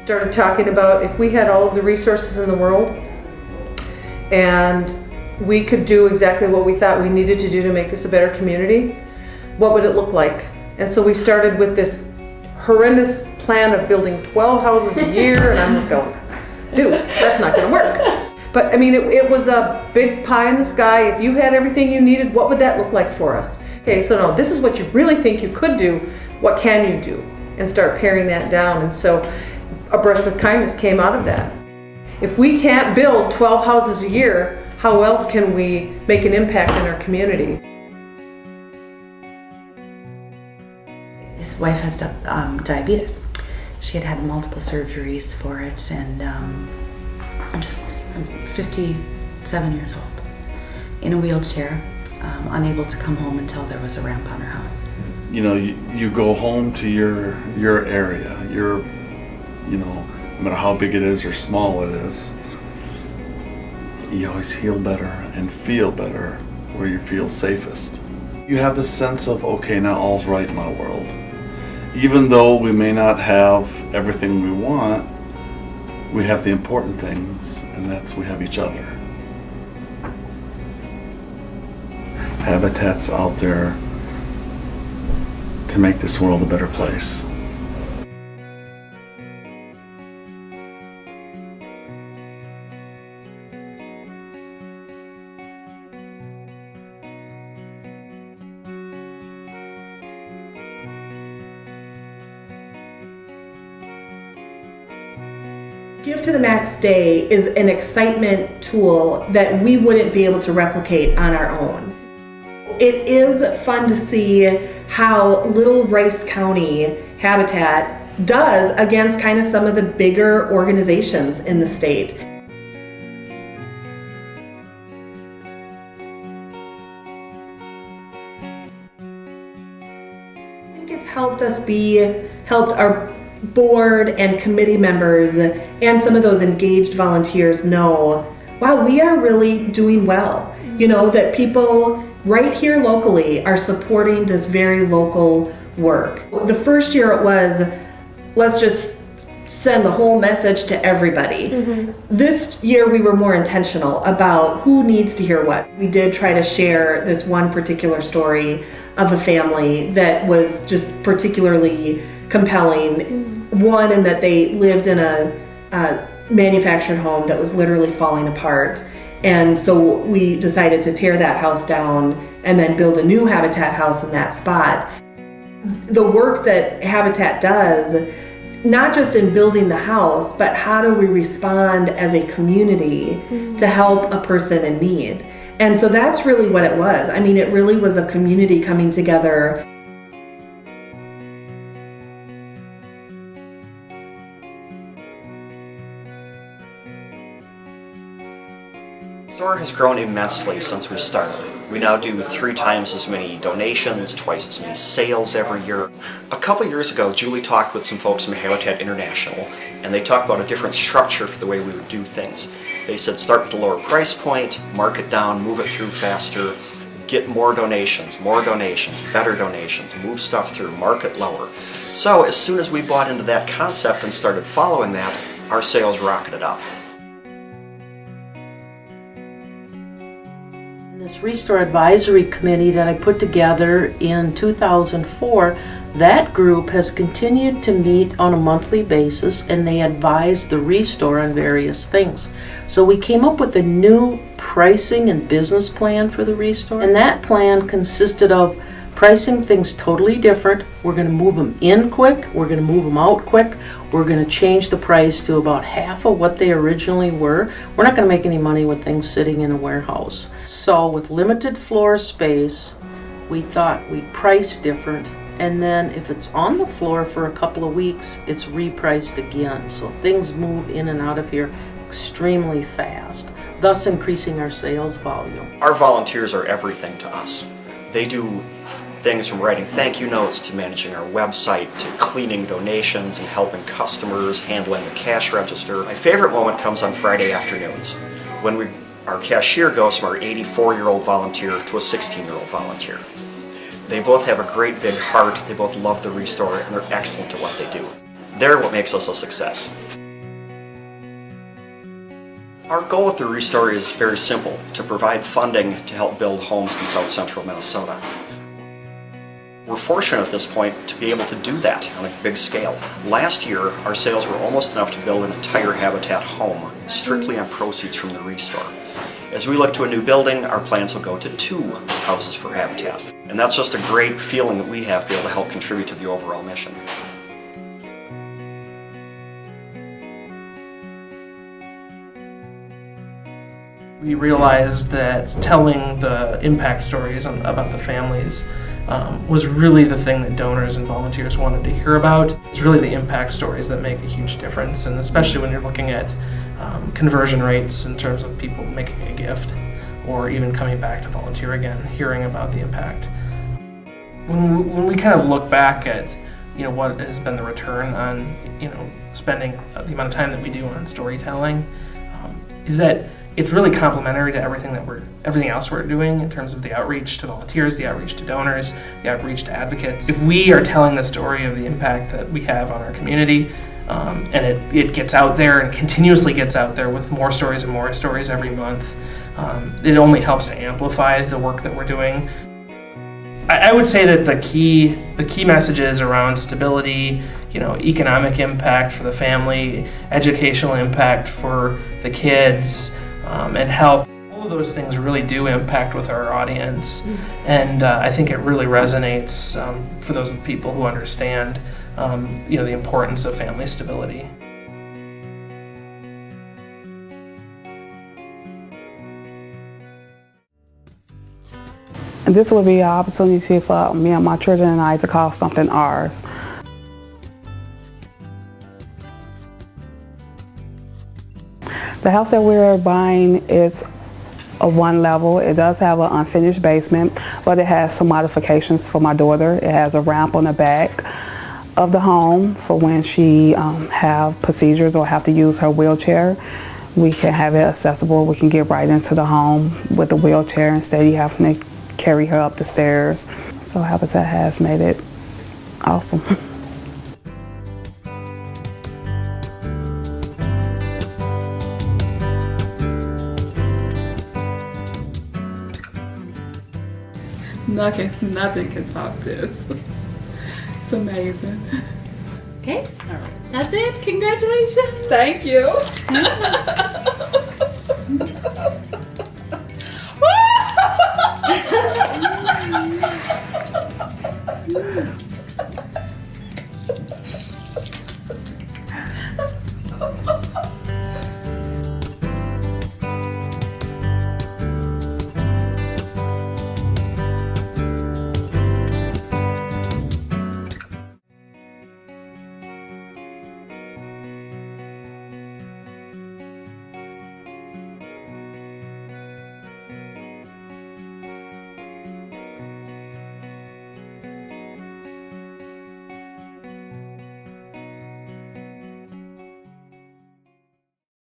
Started talking about if we had all of the resources in the world and we could do exactly what we thought we needed to do to make this a better community, what would it look like? And so we started with this horrendous plan of building 12 houses a year, and I'm going, dudes, that's not gonna work. But I mean, it was a big pie in the sky. If you had everything you needed, what would that look like for us? Okay, so no, this is what you really think you could do. What can you do? And start paring that down. And so A Brush with Kindness came out of that. If we can't build 12 houses a year, how else can we make an impact in our community? His wife has diabetes. She had had multiple surgeries for it, and I'm 57 years old, in a wheelchair, unable to come home until there was a ramp on her house. You know, you go home to your area, you know, no matter how big it is or small it is, you always heal better and feel better where you feel safest. You have this sense of, okay, now all's right in my world. Even though we may not have everything we want, we have the important things, and that's we have each other. Habitat's out there to make this world a better place. Give to the Max Day is an excitement tool that we wouldn't be able to replicate on our own. It is fun to see how little Rice County Habitat does against kind of some of the bigger organizations in the state. I think it's helped our board and committee members and some of those engaged volunteers know, wow, we are really doing well. You know, that people right here locally are supporting this very local work. The first year it was, let's just send the whole message to everybody. Mm-hmm. This year we were more intentional about who needs to hear what. We did try to share this one particular story of a family that was just particularly compelling. Mm-hmm. One, in that they lived in a manufactured home that was literally falling apart. And so we decided to tear that house down and then build a new Habitat house in that spot. The work that Habitat does, not just in building the house, but how do we respond as a community to help a person in need? And so that's really what it was. I mean, it really was a community coming together. The store has grown immensely since we started. We now do 3 times as many donations, twice as many sales every year. A couple years ago, Julie talked with some folks from Habitat International, and they talked about a different structure for the way we would do things. They said start with a lower price point, mark it down, move it through faster, get more donations, better donations, move stuff through, mark it lower. So as soon as we bought into that concept and started following that, our sales rocketed up. This Restore Advisory Committee that I put together in 2004, that group has continued to meet on a monthly basis, and they advise the Restore on various things. So we came up with a new pricing and business plan for the Restore, and that plan consisted of pricing things totally different. We're going to move them in quick, we're going to move them out quick, we're going to change the price to about half of what they originally were. We're not going to make any money with things sitting in a warehouse. So with limited floor space, we thought we'd price different, and then if it's on the floor for a couple of weeks, it's repriced again. So things move in and out of here extremely fast, thus increasing our sales volume. Our volunteers are everything to us. They do things from writing thank you notes to managing our website to cleaning donations and helping customers, handling the cash register. My favorite moment comes on Friday afternoons when our cashier goes from our 84-year-old volunteer to a 16-year-old volunteer. They both have a great big heart, they both love the Restore, and they're excellent at what they do. They're what makes us a success. Our goal at the Restore is very simple, to provide funding to help build homes in South Central Minnesota. We're fortunate at this point to be able to do that on a big scale. Last year, our sales were almost enough to build an entire Habitat home, strictly on proceeds from the Restore. As we look to a new building, our plans will go to 2 houses for Habitat. And that's just a great feeling that we have to be able to help contribute to the overall mission. We realized that telling the impact stories about the families was really the thing that donors and volunteers wanted to hear about. It's really the impact stories that make a huge difference, and especially when you're looking at conversion rates in terms of people making a gift or even coming back to volunteer again, hearing about the impact. When we kind of look back at what has been the return on spending the amount of time that we do on storytelling, is that it's really complementary to everything else we're doing in terms of the outreach to volunteers, the outreach to donors, the outreach to advocates. If we are telling the story of the impact that we have on our community, and it gets out there and continuously gets out there with more stories and more stories every month, it only helps to amplify the work that we're doing. I would say that the key messages around stability, economic impact for the family, educational impact for the kids, and health, all of those things really do impact with our audience. And I think it really resonates for those people who understand the importance of family stability. And this will be an opportunity for me and my children and I to call something ours. The house that we're buying is a 1 level. It does have an unfinished basement, but it has some modifications for my daughter. It has a ramp on the back of the home for when she have procedures or have to use her wheelchair. We can have it accessible. We can get right into the home with the wheelchair instead of having to carry her up the stairs. So Habitat has made it awesome. Nothing can top this. It's amazing. Okay, that's it. Congratulations. Thank you.